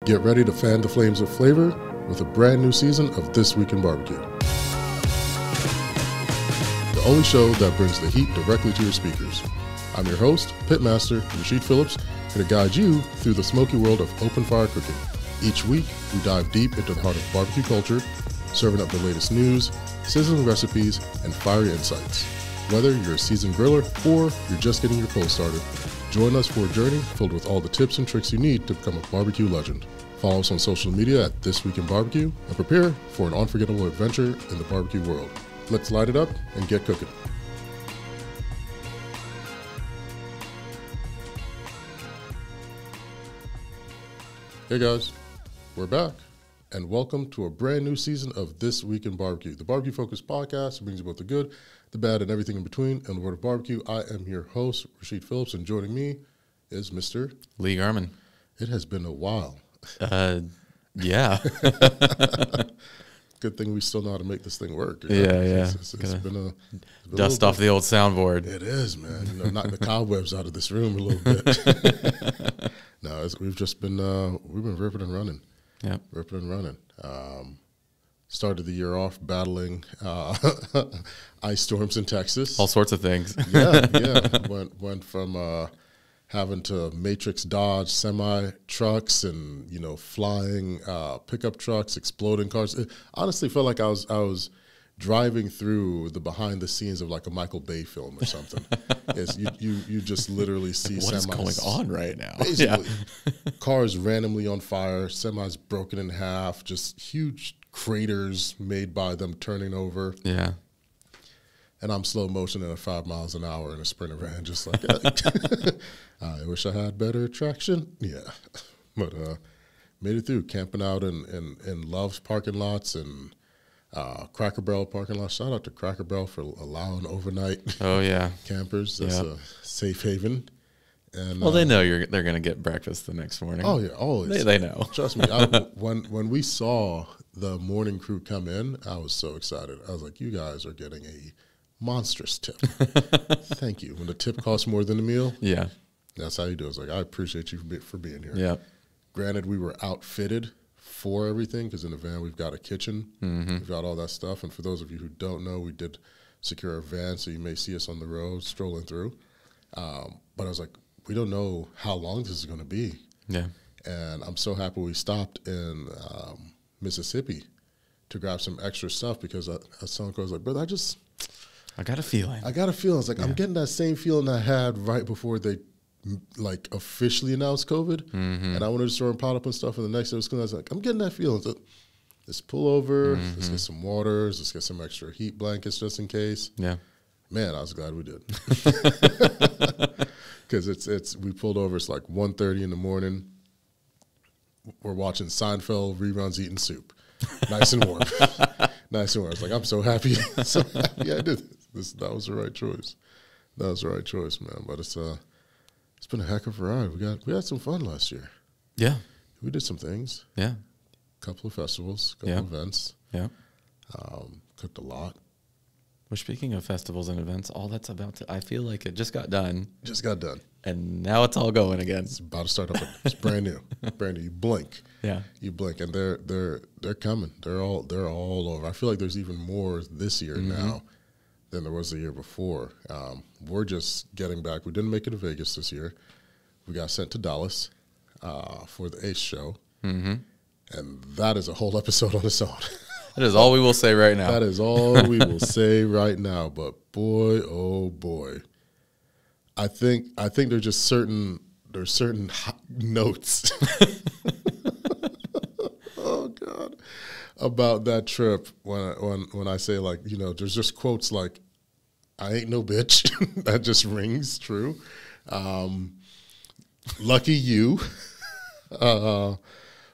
Get ready to fan the flames of flavor with a brand new season of This Week in Barbecue. The only show that brings the heat directly to your speakers. I'm your host, Pitmaster Rashid Phillips, here to guide you through the smoky world of open fire cooking. Each week, we dive deep into the heart of barbecue culture, serving up the latest news, sizzling recipes, and fiery insights. Whether you're a seasoned griller or you're just getting your coals started, join us for a journey filled with all the tips and tricks you need to become a barbecue legend. Follow us on social media at This Week in Barbecue and prepare for an unforgettable adventure in the barbecue world. Let's light it up and get cooking. Hey guys, we're back and welcome to a brand new season of This Week in Barbecue, the barbecue-focused podcast that brings you both the good, the bad, and everything in between. In the world of barbecue, I am your host, Rashid Phillips, and joining me is Mr. Lee Garman. It has been a while. Yeah. Good thing we still know how to make this thing work. Yeah. It's been dust off the old soundboard. It is, man. You know, knock the cobwebs out of this room a little bit. No, we've been ripping and running. Yeah, ripping and running. Started the year off battling ice storms in Texas. all sorts of things. Yeah. Went from having to matrix dodge semi trucks and flying pickup trucks, exploding cars. It honestly felt like I was driving through the behind the scenes of like a Michael Bay film or something. You just literally see What's semis going on right now? Basically, cars randomly on fire, semis broken in half, just huge craters made by them turning over. Yeah. And I'm slow motion at 5 miles an hour in a Sprinter van, just like, I wish I had better traction. Yeah. But made it through, camping out in Love's parking lots and Cracker Barrel parking lot. Shout out to Cracker Barrel for allowing overnight campers. That's a safe haven. And Well, they know they're going to get breakfast the next morning. Oh, yeah, always. They know. Trust me. When we saw the morning crew come in, I was so excited. I was like, you guys are getting a monstrous tip. Thank you. When the tip costs more than the meal, Yeah. that's how you do it. It's like, I appreciate you for being here. Yeah. Granted, we were outfitted for everything because in the van we've got a kitchen, we've got all that stuff. And for those of you who don't know, we did secure a van, so you may see us on the road strolling through. But I was like, we don't know how long this is going to be. Yeah. And I'm so happy we stopped in Mississippi to grab some extra stuff because someone was like, brother, I got a feeling. It's like, I'm getting that same feeling I had right before they like officially announced COVID. And I wanted to store and pot up and stuff. And the next day I was like, I'm getting that feeling. So let's pull over, let's get some waters, let's get some extra heat blankets just in case. Yeah. Man, I was glad we did. Because we pulled over, it's like 1:30 in the morning. We're watching Seinfeld reruns, eating soup. Nice and warm. Nice and warm. I was like, I'm so happy. So happy I did this. That was the right choice. That was the right choice, man. But it's been a heck of a ride. We had some fun last year. Yeah. We did some things. Yeah. Couple of festivals, couple of events. Yeah. Cooked a lot. Well, speaking of festivals and events, all that's I feel like it just got done. Just got done. And now it's all going again. It's about to start up. It's brand new. Brand new. You blink. Yeah. You blink, and they're coming. They're all over. I feel like there's even more this year now than there was the year before. We're just getting back. We didn't make it to Vegas this year. We got sent to Dallas for the Ace show, and that is a whole episode on its own. That is all we will say right now. That is all we will say right now. But boy, oh boy, I think there's just certain notes. Oh God, about that trip when I say, like, there's just quotes like, "I ain't no bitch." That just rings true. Lucky you.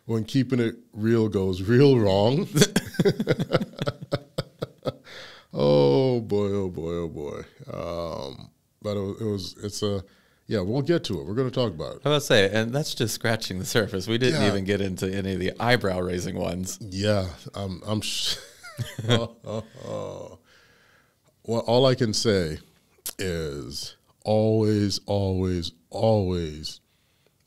When keeping it real goes real wrong. Oh boy. But we'll get to it. We're going to talk about it. I was say, and that's just scratching the surface. We didn't even get into any of the eyebrow raising ones. Yeah, well, all I can say is always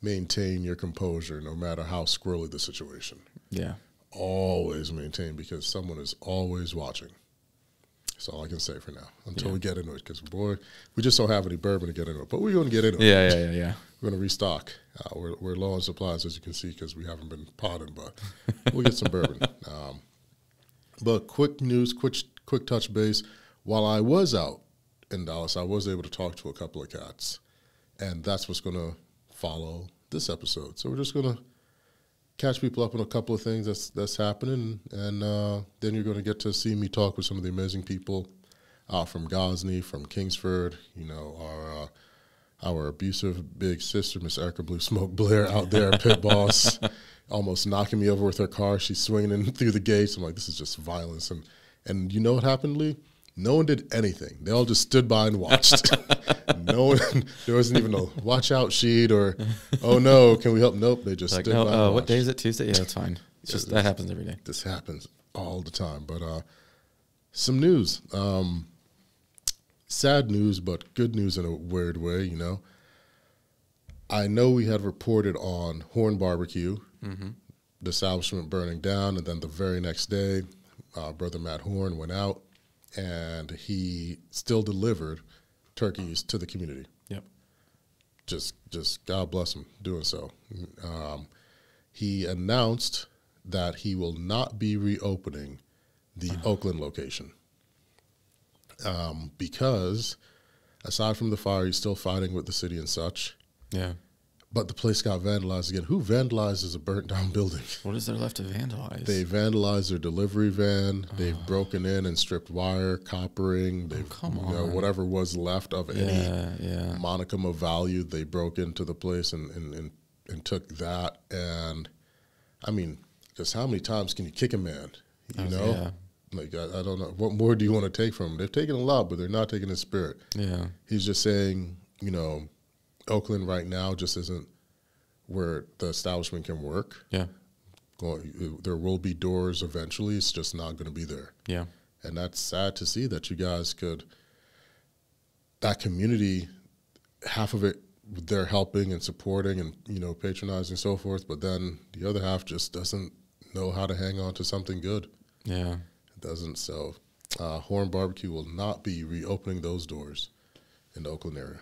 maintain your composure no matter how squirrely the situation. Yeah. Always maintain, because someone is always watching. That's all I can say for now until we get into it, because, boy, we just don't have any bourbon to get into it. But we're going to get into it. Yeah. We're going to restock. We're low on supplies, as you can see, because we haven't been potting, but we'll get some bourbon. But quick news, quick touch base. While I was out in Dallas, I was able to talk to a couple of cats, and that's what's going to follow this episode. So we're just going to catch people up on a couple of things that's happening, and then you're going to get to see me talk with some of the amazing people from Gosney, from Kingsford. You know, our abusive big sister, Miss Erica Blue Smoke Blair, out there, pit boss, almost knocking me over with her car. She's swinging in through the gates. I'm like, this is just violence. And you know what happened, Lee? No one did anything. They all just stood by and watched. No one, there wasn't even a watch out sheet or, oh no, can we help? Nope, they just stood by and watched. What day is it? Tuesday? Yeah, it's fine. It's just that happens every day. This happens all the time. But some news. Sad news, but good news in a weird way, you know. I know we had reported on Horn Barbecue, the establishment burning down, and then the very next day, Brother Matt Horn went out, and he still delivered turkeys to the community. Yep. Just God bless him doing so. He announced that he will not be reopening the Oakland location because, aside from the fire, he's still fighting with the city and such. Yeah. But the place got vandalized again. Who vandalizes a burnt-down building? What is there left to vandalize? They vandalized their delivery van. They've broken in and stripped wire, coppering. They've, whatever was left of any monicum of value, they broke into the place and took that. And, I mean, just how many times can you kick a man? You know? Yeah. Like, I don't know. What more do you want to take from him? They've taken a lot, but they're not taking his spirit. Yeah. He's just saying, you know, Oakland right now just isn't where the establishment can work. Yeah. There will be doors eventually. It's just not going to be there. Yeah. And that's sad to see that you guys could, that community, half of it they're helping and supporting and, you know, patronizing and so forth, but then the other half just doesn't know how to hang on to something good. Yeah. It doesn't. So Horn Barbecue will not be reopening those doors in the Oakland area.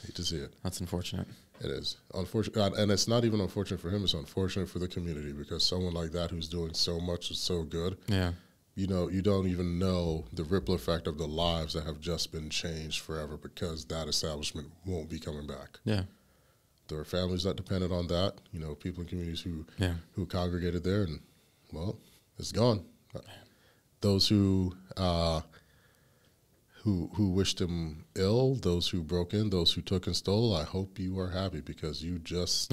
Hate to see it. That's unfortunate. It is unfortunate, and it's not even unfortunate for him. It's unfortunate for the community, because someone like that who's doing so much is so good. Yeah. You know, you don't even know the ripple effect of the lives that have just been changed forever because that establishment won't be coming back. Yeah. There are families that depended on that. You know, people in communities who congregated there, and well, it's gone. Those who wished him ill, those who broke in, those who took and stole, I hope you are happy, because you just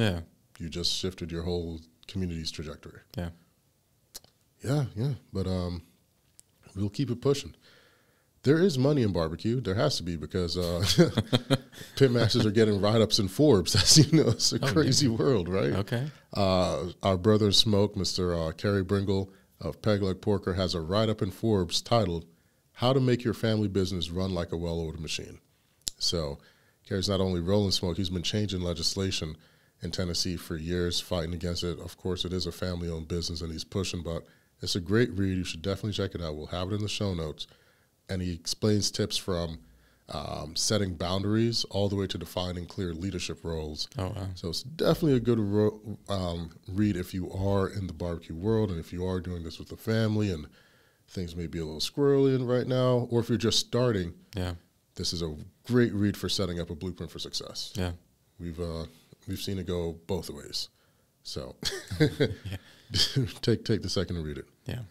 shifted your whole community's trajectory. Yeah. Yeah. But we'll keep it pushing. There is money in barbecue. There has to be, because pitmasters are getting write-ups in Forbes. As you know, it's a crazy world, right? Okay. Our brother in smoke, Mr. Kerry Bringle of Peg Leg Porker, has a write-up in Forbes titled "How to Make Your Family Business Run Like a Well-Oiled Machine." So Kerry's not only rolling smoke, he's been changing legislation in Tennessee for years, fighting against it. Of course, it is a family-owned business, and he's pushing, but it's a great read. You should definitely check it out. We'll have it in the show notes. And he explains tips from setting boundaries all the way to defining clear leadership roles. Oh, wow. So it's definitely a good read if you are in the barbecue world, and if you are doing this with the family and things may be a little squirrely right now, or if you're just starting. Yeah, this is a great read for setting up a blueprint for success. Yeah, we've seen it go both ways. So take the second to read it. Yeah.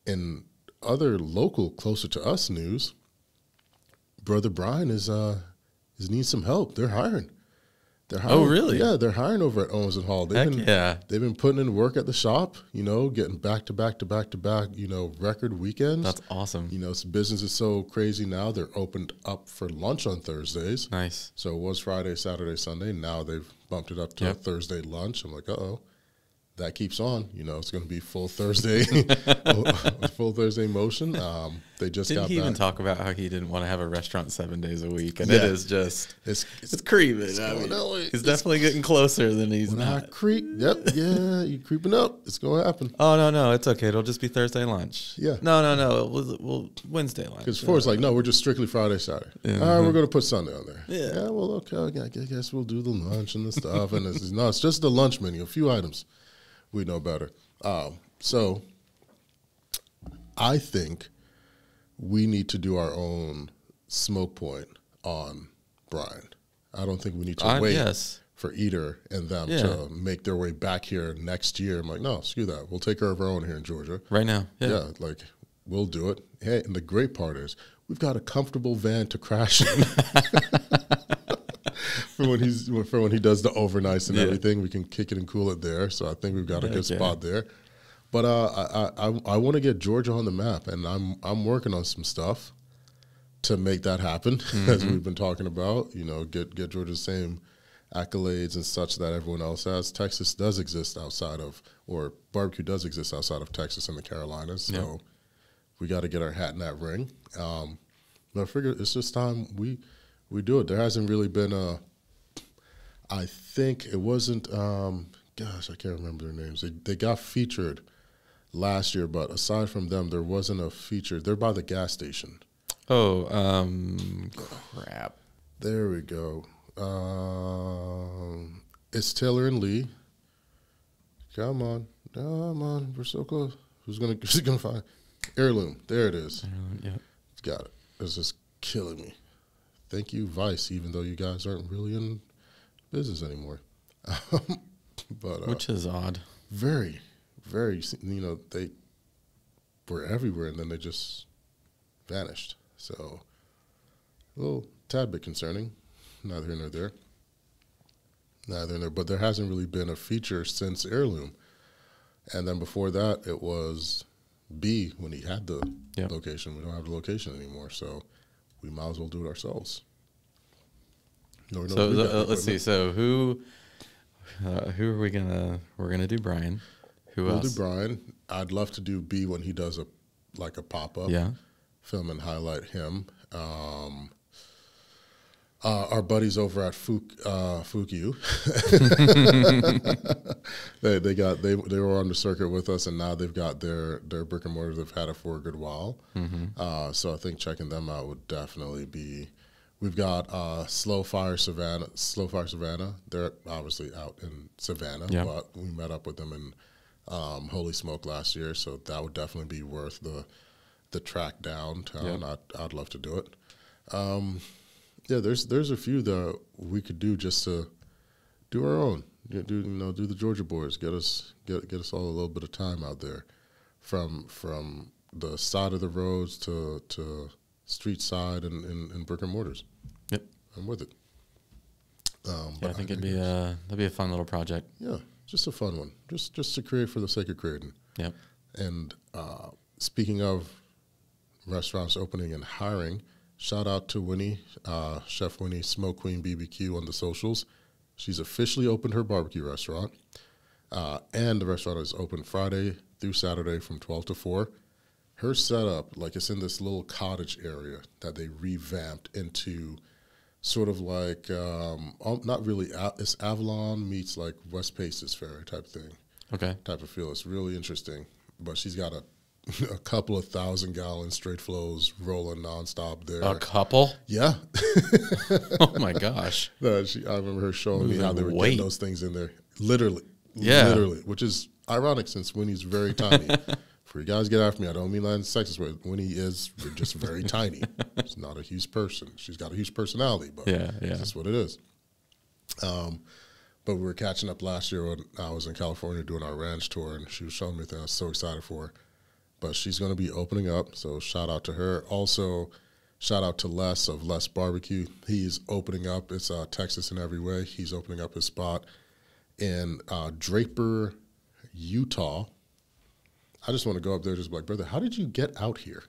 In other local, closer to us news, Brother Brian is needs some help. They're hiring. Oh, really? Yeah, they're hiring over at Owens and Hall. They've been putting in work at the shop, you know, getting back to back, you know, record weekends. That's awesome. You know, business is so crazy now. They're opened up for lunch on Thursdays. Nice. So it was Friday, Saturday, Sunday. Now they've bumped it up to Thursday lunch. I'm like, that keeps on. You know, it's going to be full Thursday, full Thursday motion. They just Didn't got he back. even talk about how he didn't want to have a restaurant 7 days a week? And it is just, it's creeping. He's definitely getting closer than he's not. Yep, yeah, you're creeping up. It's going to happen. Oh, no, it's okay. It'll just be Thursday lunch. Yeah. No. We'll Wednesday lunch. Because before it's like, no, we're just strictly Friday, Saturday. Yeah. All right, we're going to put Sunday on there. Yeah. Well, okay, I guess we'll do the lunch and the stuff. And it's just the lunch menu, a few items. We know better. So I think we need to do our own smoke point on Brian. I don't think we need to wait for Eater and them to make their way back here next year. I'm like, no, screw that. We'll take care of our own here in Georgia. Right now. Yeah, like we'll do it. Hey, and the great part is we've got a comfortable van to crash in. For when he does the overnights and everything, we can kick it and cool it there. So I think we've got a good spot there. But I want to get Georgia on the map, and I'm working on some stuff to make that happen, as we've been talking about. You know, get Georgia the same accolades and such that everyone else has. Texas does exist outside of, or barbecue does exist outside of Texas and the Carolinas. So we got to get our hat in that ring. But I figure it's just time we do it. There hasn't really been a. I think it wasn't. Gosh, I can't remember their names. They got featured last year, but aside from them, there wasn't a feature. They're by the gas station. Oh, crap. There we go. It's Taylor and Lee. Come on, we're so close. Who's gonna find Heirloom? There it is. Yep. Got it. It's just killing me. Thank you, Vice, even though you guys aren't really in business anymore. But which is odd. Very, very, they were everywhere and then they just vanished. So a little tad bit concerning. Neither here nor there. But there hasn't really been a feature since Heirloom. And then before that, it was B when he had the location. We don't have the location anymore, so we might as well do it ourselves. Let's see. So who are we gonna? We're gonna do Brian. Who else? We'll do Brian. I'd love to do B when he does a pop up. Yeah. Film and highlight him. Our buddies over at Fuku, they were on the circuit with us, and now they've got their brick and mortar. They've had it for a good while, so I think checking them out would definitely be. We've got Slow Fire Savannah. They're obviously out in Savannah, but we met up with them in Holy Smoke last year, so that would definitely be worth the track downtown. I'd love to do it. Yeah, there's a few that we could do just to do our own. Do the Georgia boys. Get us all a little bit of time out there, from the side of the roads to street side and brick and mortars. Yep, I'm with it. I think that'd be a fun little project. Yeah, just a fun one. Just to create for the sake of creating. Yep. And speaking of restaurants opening and hiring. Shout out to Winnie, Chef Winnie, Smoke Queen BBQ on the socials. She's officially opened her barbecue restaurant, and the restaurant is open Friday through Saturday from 12 to 4. Her setup, it's in this little cottage area that they revamped into sort of like, not really, it's Avalon meets like West Paces Ferry type thing. Okay. Type of feel. It's really interesting. But she's got a couple of 1,000-gallon straight flows rolling nonstop there. A couple? Yeah. Oh my gosh. I remember her showing me how they were getting those things in there. Literally. Yeah. Literally. Which is ironic since Winnie's very tiny. For you guys get after me, I don't mean that in sexist way. Winnie is just very tiny. She's not a huge person. She's got a huge personality, but that's what it is. But we were catching up last year when I was in California doing our ranch tour, and she was showing me things I was so excited for her. But she's going to be opening up, so shout out to her. Also, shout out to Les of Les Barbecue. He's opening up. It's Texas in every way. He's opening up his spot in Draper, Utah. I just want to go up there and just be like, brother, how did you get out here?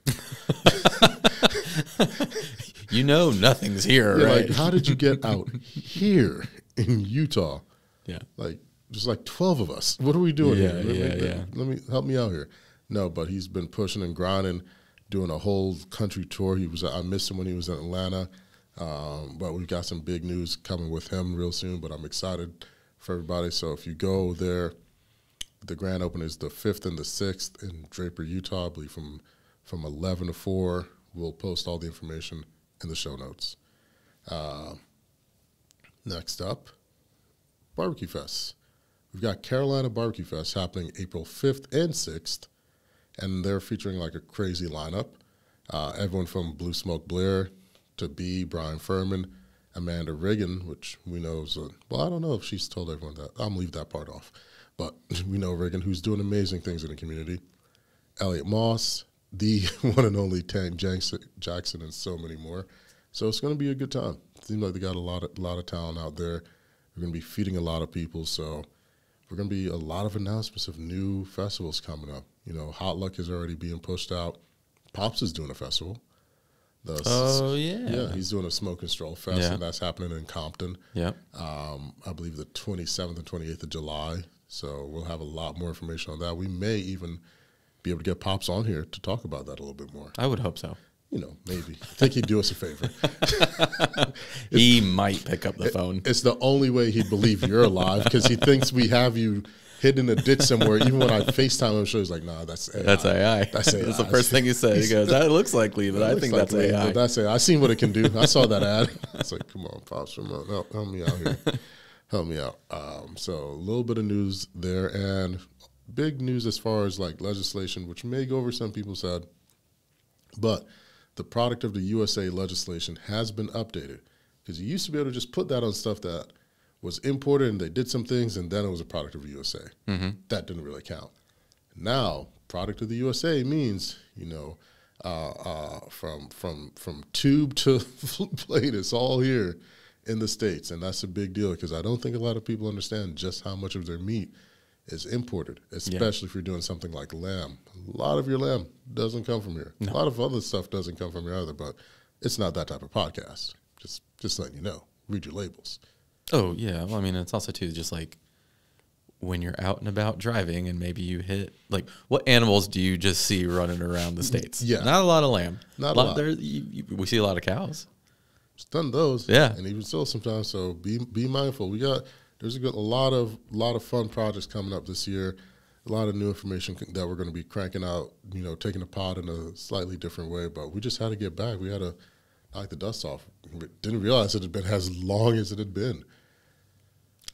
Nothing's here, right? Like, how did you get out here in Utah? Yeah. Like, there's like 12 of us. What are we doing here? Let me help me out here. No, but he's been pushing and grinding, doing a whole country tour. I missed him when he was in Atlanta, but we've got some big news coming with him real soon. But I'm excited for everybody. So if you go there, the grand opening is the 5th and the 6th in Draper, Utah. I believe from 11 to 4. We'll post all the information in the show notes. Next up, Barbecue Fest. We've got Carolina Barbecue Fest happening April 5th and 6th, and they're featuring like a crazy lineup. Everyone from Blue Smoke Blair to Brian Furman, Amanda Riggin, which we know is I don't know if she's told everyone that. I'm going to leave that part off. But we know Riggin, who's doing amazing things in the community. Elliot Moss, the one and only Tank Jackson, and so many more. So it's going to be a good time. It seems like they got a lot of talent out there. We're going to be feeding a lot of people. So we're going to be a lot of announcements of new festivals coming up. You know, Hot Luck is already being pushed out. Pops is doing a festival. Yeah, he's doing a Smoke and Stroll Fest, and that's happening in Compton. Yeah. I believe the 27th and 28th of July. So we'll have a lot more information on that. We may even be able to get Pops on here to talk about that a little bit more. I would hope so. You know, maybe. I think he'd do us a favor. He might pick up the phone. It's the only way he'd believe you're alive because he thinks we have you hidden in a ditch somewhere. Even when I FaceTime him, he's like, nah, that's AI. That's AI. That's AI. That's the first thing he said. He goes, that looks likely, but I think that's AI. But that's AI. I seen what it can do. I saw that ad. It's like, come on, Pops, help me out here. Help me out. So a little bit of news there, and big news as far as like legislation, which may go over some people's head, but the product of the USA legislation has been updated because you used to be able to just put that on stuff that was imported and they did some things and then it was a product of the USA. Mm-hmm. That didn't really count. Now, product of the USA means, you know, from tube to plate, it's all here in the States, and that's a big deal because I don't think a lot of people understand just how much of their meat is imported, especially if you're doing something like lamb. A lot of your lamb doesn't come from here. No. A lot of other stuff doesn't come from here either, but it's not that type of podcast. Just letting you know. Read your labels. Oh, yeah. Well, I mean, it's also, too, just like when you're out and about driving and maybe you hit, like, what animals do you just see running around the States? Yeah. Not a lot of lamb. Not a lot. We see a lot of cows. Just done those. Yeah. And even still sometimes, so be mindful. There's a lot of fun projects coming up this year. A lot of new information that we're going to be cranking out, you know, taking a pod in a slightly different way. But we just had to get back. We had to knock the dust off. We didn't realize it had been as long as it had been.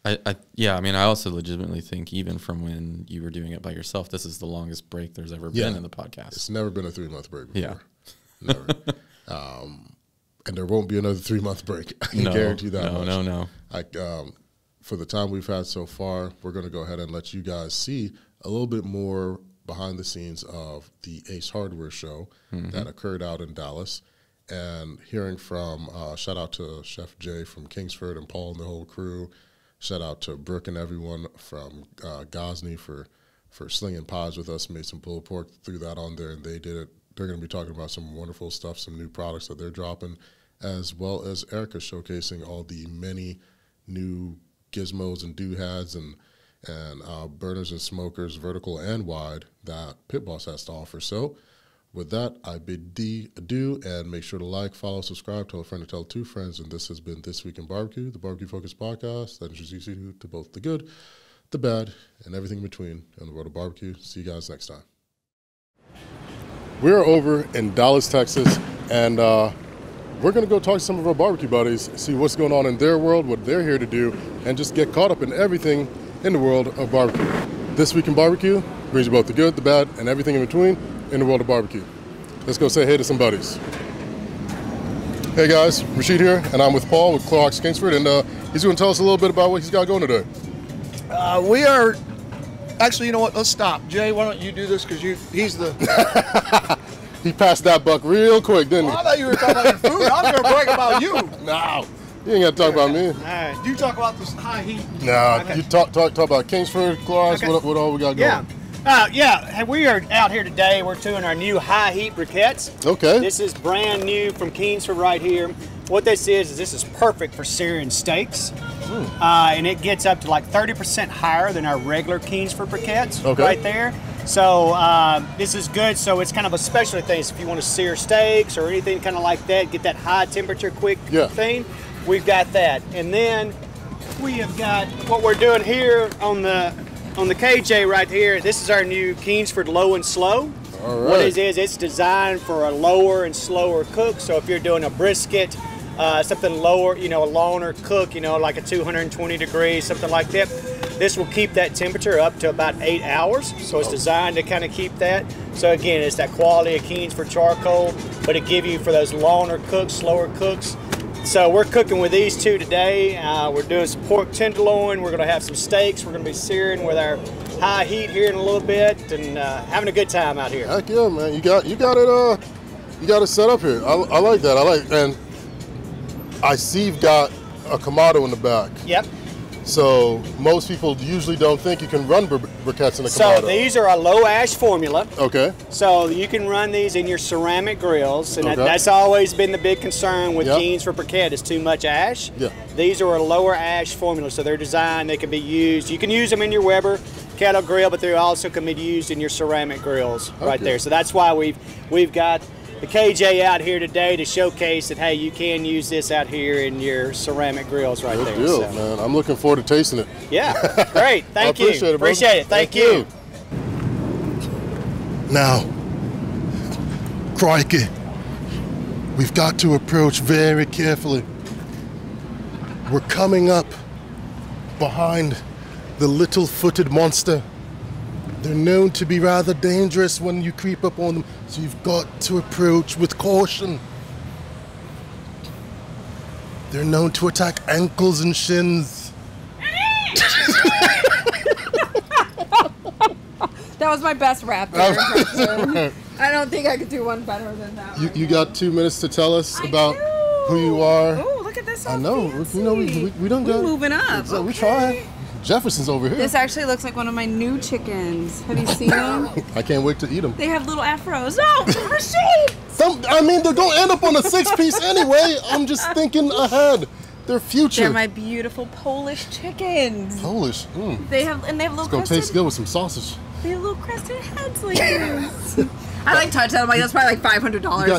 I mean, I also legitimately think even from when you were doing it by yourself, this is the longest break there's ever been in the podcast. It's never been a 3-month break before. Yeah. Never. And there won't be another 3-month break. I can guarantee that much. No. For the time we've had so far, we're going to go ahead and let you guys see a little bit more behind the scenes of the Ace Hardware show that occurred out in Dallas. And hearing from, shout out to Chef Jay from Kingsford and Paul and the whole crew. Shout out to Brooke and everyone from Gosney for slinging pies with us, made some pulled pork, threw that on there, and they did it. They're going to be talking about some wonderful stuff, some new products that they're dropping, as well as Erica showcasing all the many new gizmos and doodads and burners and smokers, vertical and wide, that Pit Boss has to offer. So with that, I bid thee adieu, and make sure to like, follow, subscribe, tell a friend to tell 2 friends. And this has been This Week in Barbecue, the barbecue-focused podcast that introduces you to both the good, the bad, and everything in between in the world of barbecue. See you guys next time. We're over in Dallas, Texas, and we're going to go talk to some of our barbecue buddies, see what's going on in their world, what they're here to do, and just get caught up in everything in the world of barbecue. This Week in Barbecue brings you both the good, the bad, and everything in between in the world of barbecue. Let's go say hey to some buddies. Hey guys, Rashid here, and I'm with Paul with Clorox Kingsford, and he's going to tell us a little bit about what he's got going today. We are, actually, you know what, let's stop. Jay, why don't you do this, because he's the... He passed that buck real quick, didn't he? I thought you were talking about your food. I was going to brag about you. No, you ain't got to talk about me. All right, you talk about this high heat. No, okay. You talk about Kingsford, Clorox, okay. what all we got going? Yeah, we are out here today. We're doing our new high heat briquettes. Okay. This is brand new from Kingsford right here. what this is this is perfect for searing steaks. And it gets up to like 30% higher than our regular Kingsford briquettes right there. So this is good. So it's kind of a specialty thing. So if you want to sear steaks or anything kind of like that, get that high temperature quick thing, we've got that. And then we have got what we're doing here on the KJ right here. This is our new Kingsford Low and Slow. All right. What it is, it's designed for a lower and slower cook. So if you're doing a brisket, something lower, a longer cook, like a 220 degrees, something like that, this will keep that temperature up to about 8 hours. So it's designed to kind of keep that. So again, it's that quality of Kingsford charcoal, but it gives you for those longer cooks, slower cooks. So we're cooking with these two today. We're doing some pork tenderloin. We're going to have some steaks. We're going to be searing with our high heat here in a little bit, and having a good time out here. Heck yeah, man! You got it set up here. I like that. And I see you've got a Kamado in the back. Yep. So most people usually don't think you can run briquettes in a Kamado. So these are a low ash formula. Okay. So you can run these in your ceramic grills, and that's always been the big concern with Kingsford briquette is too much ash. Yeah. These are a lower ash formula, so they're designed, they can be used. You can use them in your Weber kettle grill, but they also can be used in your ceramic grills right there. So that's why we've got the KJ out here today to showcase that, hey, you can use this out here in your ceramic grills right there. Good deal, man. I'm looking forward to tasting it. Yeah, great. Thank you. Appreciate it, brother. Appreciate it. Thank you. Now, crikey, we've got to approach very carefully. We're coming up behind the little-footed monster. They're known to be rather dangerous when you creep up on them, so you've got to approach with caution. They're known to attack ankles and shins. That was my best raptor impression. I don't think I could do one better than that. You got 2 minutes to tell us about who you are. Oh, look at this. I know. Fancy. We don't go. We're moving up. So we trying. Jefferson's over here. This actually looks like one of my new chickens. Have you seen them? I can't wait to eat them. They have little afros. No, Rashid! They're going to end up on a 6-piece anyway. I'm just thinking ahead. Their future. They're my beautiful Polish chickens. Polish. They have little. It's gonna taste good with some sausage. They have little crested heads like this. I touched that. I'm like, that's probably like $500.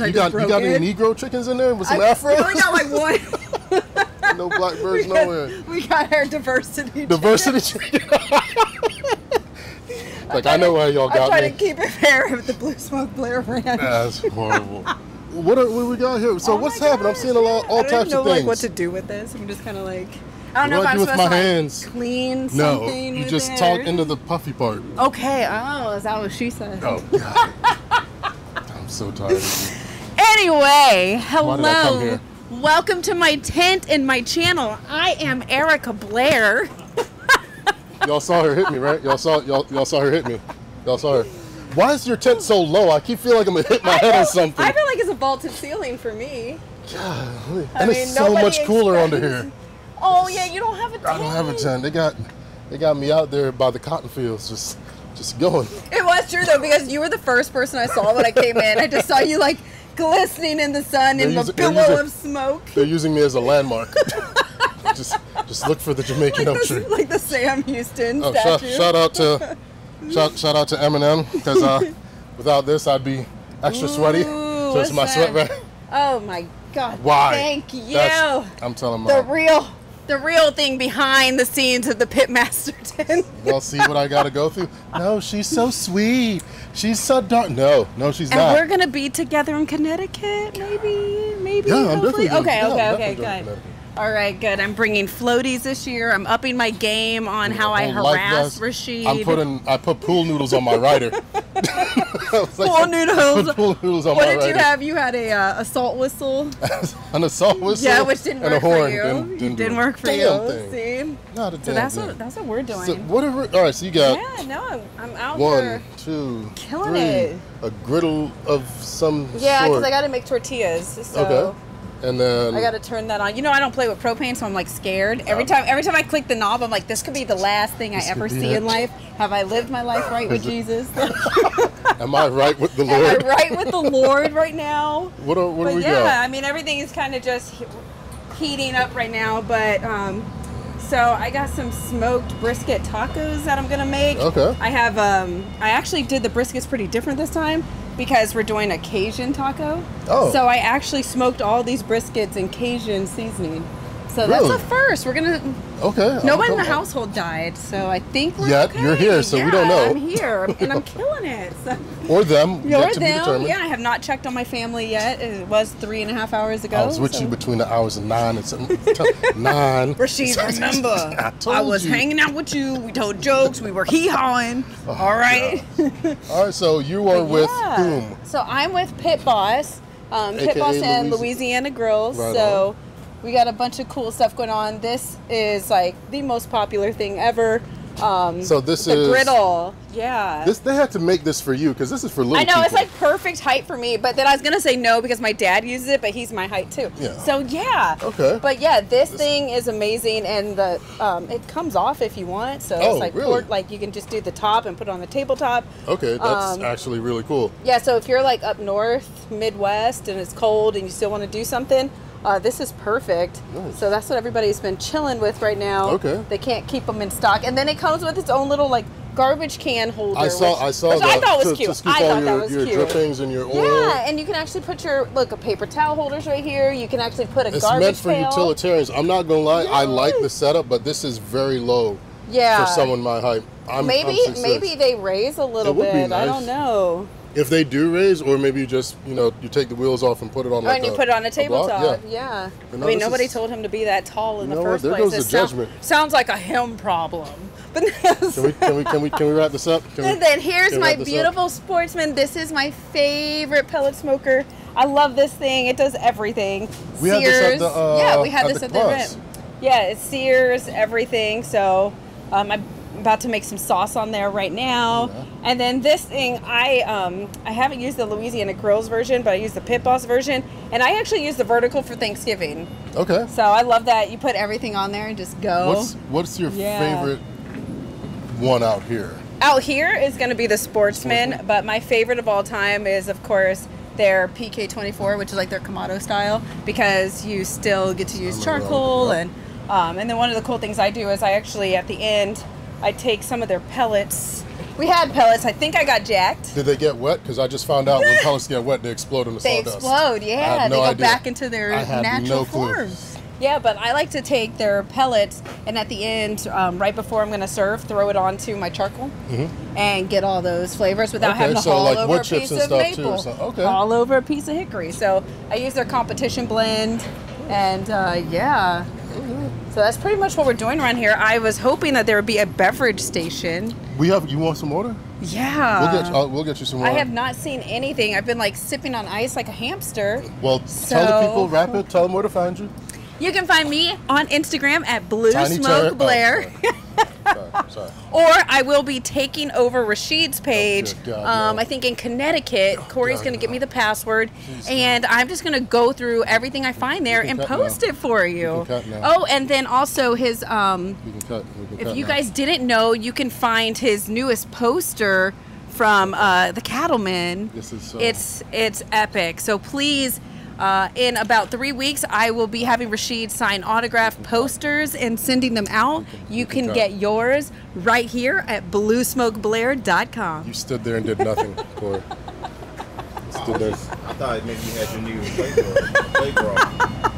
You got any Negro chickens in there with some afros? I only got like one. No blackbirds nowhere. We got our diversity. Diversity chicken. I know why y'all got me. I'm trying to keep it fair with the Blue Smoke Blair Ranch. That's horrible. What do we got here? So what's happening? I'm seeing all types of things. I don't know what to do with this. I'm just kind of like, I don't know if I'm supposed to clean something. No, you just talk into the puffy part. Okay. Oh, is that what she said? Oh God. I'm so tired of you. Anyway, hello. Why did I come here? Welcome to my tent and my channel. I am Erica Blair. Y'all saw her hit me, right? Y'all saw her hit me. Y'all saw her. Why is your tent so low? I keep feeling like I'm gonna hit my head on something. I feel like it's a vaulted ceiling for me. God, and it's so much cooler under here. Oh yeah, you don't have a tent. I don't have a tent. They got me out there by the cotton fields, just going. It was true though, because you were the first person I saw when I came in. I just saw you like glistening in the sun in the billow of smoke. They're using me as a landmark. just look for the Jamaican oak tree. Like the Sam Houston statue. Shout out to Eminem, because without this I'd be extra sweaty. So it's my sweat bag. Oh my God! Why? Thank you. I'm telling the real thing behind the scenes of the Pitmaster tent. Y'all see what I gotta go through? No, she's so sweet. She's so dark. No, she's not. And we're gonna be together in Connecticut, maybe. Yeah, I'm definitely. Okay, good. All right, good. I'm bringing floaties this year. I'm upping my game on how I harass Rashid. I put pool noodles on my rider. Pool noodles. Pool noodles on what my did rider. You have? You had a assault whistle. An assault whistle. Yeah, which didn't work for you. Didn't work for you. See? Not a so damn that's what we're doing. So all right, so you got. Yeah, no, I'm out there. 1, 2, killing 3. It. A griddle of some Yeah, sort. because I got to make tortillas. So. Okay. And then I gotta turn that on. You know, I don't play with propane, so I'm like scared. Every time I click the knob, I'm like, this could be the last thing I ever see in life. Have I lived my life right with Jesus? Am I right with the Lord? Am I right with the Lord right now? What do we got? Yeah, I mean, everything is kind of just heating up right now, but so I got some smoked brisket tacos that I'm gonna make. Okay. I have I actually did the briskets pretty different this time because we're doing a Cajun taco. Oh. So I actually smoked all these briskets in Cajun seasoning. So Really? that's a first. We're gonna. Okay. Nobody in the household died, so I think we're Yet, okay. you're here, so we don't know. I'm here, and I'm killing it. So. Or them. Or Yet to be them. determined. Yeah, I have not checked on my family yet. It was 3.5 hours ago. I was with you between the hours of 9 and 9. Rashid, remember, told I was you. hanging out with you. We told jokes. We were hee-hawing. All right. All right, so you are with whom? So I'm with Pit Boss. Pit AKA Boss and Louisiana Grills. Right so on. we got a bunch of cool stuff going on. This is like the most popular thing ever. So this the is griddle. Yeah. They had to make this for you because this is for little I know, people. it's like perfect height for me, but then I was gonna say no because my dad uses it, but he's my height too. Yeah. So yeah. Okay. But yeah, this thing is amazing, and the it comes off if you want. So Oh, it's like really? like you can just do the top and put it on the tabletop. Okay, that's actually really cool. Yeah. So if you're like up north, Midwest, and it's cold, and you still want to do something. This is perfect. Nice. So that's what everybody's been chilling with right now. Okay. They can't keep them in stock, and then it comes with its own little like garbage can holder. I saw which that. I thought was cute. To scoop I all thought that was your cute. drippings and your oil. Yeah, and you can actually put your a paper towel holders right here. You can actually put a It's garbage meant for pail. utilitarians. I'm not gonna lie, I like the Yes. setup, but this is very low Yeah. for someone my height. I'm Maybe 6'6". they raise a little It would be bit. I nice. don't know. If they do raise, or maybe you just you take the wheels off and put it on Oh, like and you put it on a block. tabletop. Yeah. Yeah. You I know, mean, this nobody is- told him to be that tall in You the know what? first There place. goes the It sounds- judgment. Sounds like a him problem. But Can we wrap this up? and then here's can we my wrap this up? beautiful Sportsman. This is my favorite pellet smoker. I love this thing. It does everything. We had this at the, yeah, we had at this the at the class. event. Yeah, it sears everything. So I'm about to make some sauce on there right now. Yeah. And then this thing, I haven't used the Louisiana Grills version, but I use the Pit Boss version. And I actually use the vertical for Thanksgiving. Okay. So I love that. You put everything on there and just go. What's your Yeah. favorite one out here? Out here is going to be the Sportsman, but my favorite of all time is, of course, their PK24, which is like their Kamado style, because you still get to use charcoal. And then one of the cool things I do is I actually, at the end, I take some of their pellets. We had pellets. I think I got jacked. Did they get wet? Because I just found out when pellets get wet, they explode in the They sawdust. explode, I yeah. had They no go idea. back into their I had natural no clue. form. Yeah, but I like to take their pellets and at the end, right before I'm going to serve, throw it onto my charcoal and get all those flavors without Okay, having to so haul like over wood a chips piece and of stuff too, maple, so- okay. haul over a piece of hickory. So I use their competition blend, and yeah. So that's pretty much what we're doing around here. I was hoping that there would be a beverage station. You want some water? Yeah. We'll get you some water. I have not seen anything. I've been like sipping on ice like a hamster. Well, tell the people, wrap it, tell them where to find you. You can find me on Instagram at Blue Tiny Smoke Terror- Blair. Sorry. Or I will be taking over Rashid's page. good God, no. I think in Connecticut. Corey's God, going to give no. me the password. Please, and I'm just going to go through everything I find there We can and cut post now. it for you. can cut now. Oh, and then also his, We can cut. if you guys didn't know, you can find his newest poster from the Cattlemen. This is so- It's epic. So please, in about 3 weeks, I will be having Rashid sign autograph posters and sending them out. You can cut. get yours right here at bluesmokeblair.com. You stood there and did nothing, Corey. Stood there. I thought maybe you had your new playground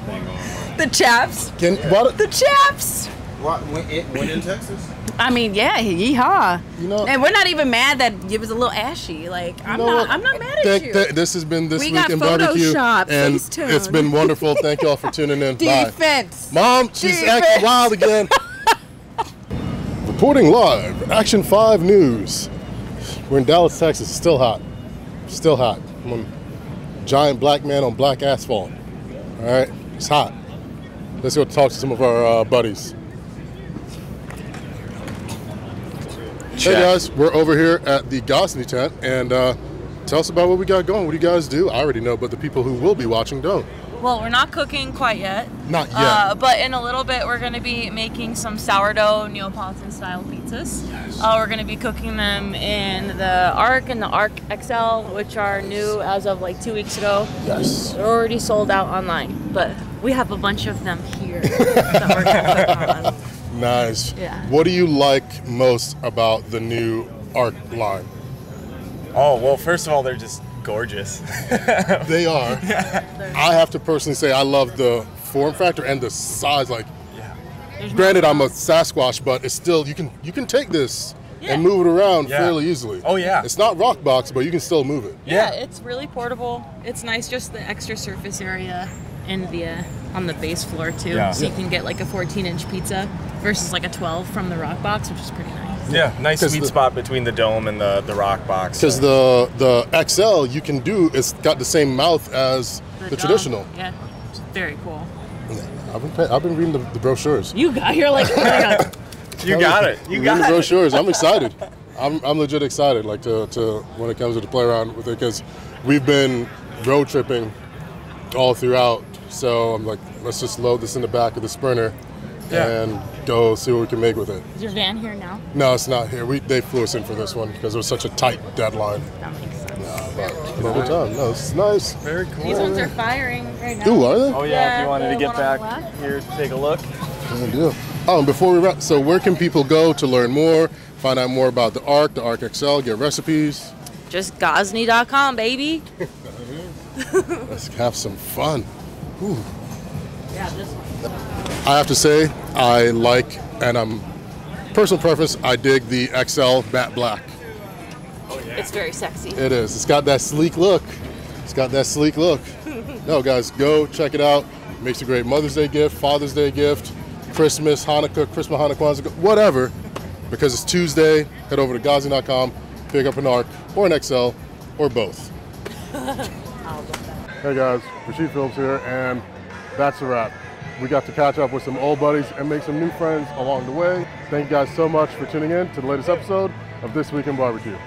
thing on. The chaps. The chaps. When in Texas? I mean, yeah, yeehaw. You know- and we're not even mad that it was a little ashy. Like, I'm You know not what? mad at you. This has been This We Week got in Barbecue, Photoshop, and Facetune. it's been wonderful. Thank y'all for tuning in. Bye. Defense. Mom, she's Defense. acting wild again. Reporting live, Action 5 News. We're in Dallas, Texas. Still hot. Still hot. I'm a giant black man on black asphalt. All right? It's hot. Let's go talk to some of our buddies. Hey guys, we're over here at the Gosney tent, and tell us about what we got going. What do you guys do? I already know, but the people who will be watching don't. Well, we're not cooking quite yet. Not yet. But in a little bit, we're going to be making some sourdough Neapolitan style pizzas. Yes. We're going to be cooking them in the Arc and the Arc XL, which are new as of like 2 weeks ago. Yes. They're already sold out online, but we have a bunch of them here that we're going to cook on. Nice. Yeah. What do you like most about the new Arc line? Oh, well, first of all, they're just gorgeous. They are. I have to personally say I love the form factor and the size. Like, granted, I'm a Sasquatch, but it's still you can take this and move it around fairly easily. Oh yeah. It's not rock box, but you can still move it. Yeah, it's really portable. It's nice, just the extra surface area in the on the base floor too, so you can get like a 14-inch pizza versus like a 12 from the rock box, which is pretty nice. Yeah, nice sweet spot between the dome and the rock box. Because the XL you can do, it's got the same mouth as the traditional. Yeah, it's very cool. Yeah, I've been reading the brochures. You're like, oh my god. You got it. You got the it. brochures. I'm excited. I'm legit excited. Like to when it comes to the play around with it, because we've been road tripping all throughout. So I'm like, let's just load this in the back of the Sprinter and go see what we can make with it. Is your van here now? No, it's not here. They flew us in for this one because it was such a tight deadline. That makes sense. But good time. No, it's nice. Very cool. These ones are firing right now. Ooh, are they? Oh yeah, if you wanted to get back here, take a look. Good deal. Oh, and before we wrap, so where can people go to learn more, find out more about the Arc XL, get recipes? Just Gosney.com, baby. Let's have some fun. Ooh. Yeah, this one. I have to say, I like, and I'm personal preference, I dig the XL matte black. It's very sexy. It is. It's got that sleek look. No, guys, go check it out. Makes a great Mother's Day gift, Father's Day gift, Christmas, Hanukkah, Kwanzaa, whatever. Because it's Tuesday, head over to Gosney.com, pick up an Arc or an XL or both. Hey guys, Rasheed Phillips here, and that's a wrap. We got to catch up with some old buddies and make some new friends along the way. Thank you guys so much for tuning in to the latest episode of This Week in Barbecue.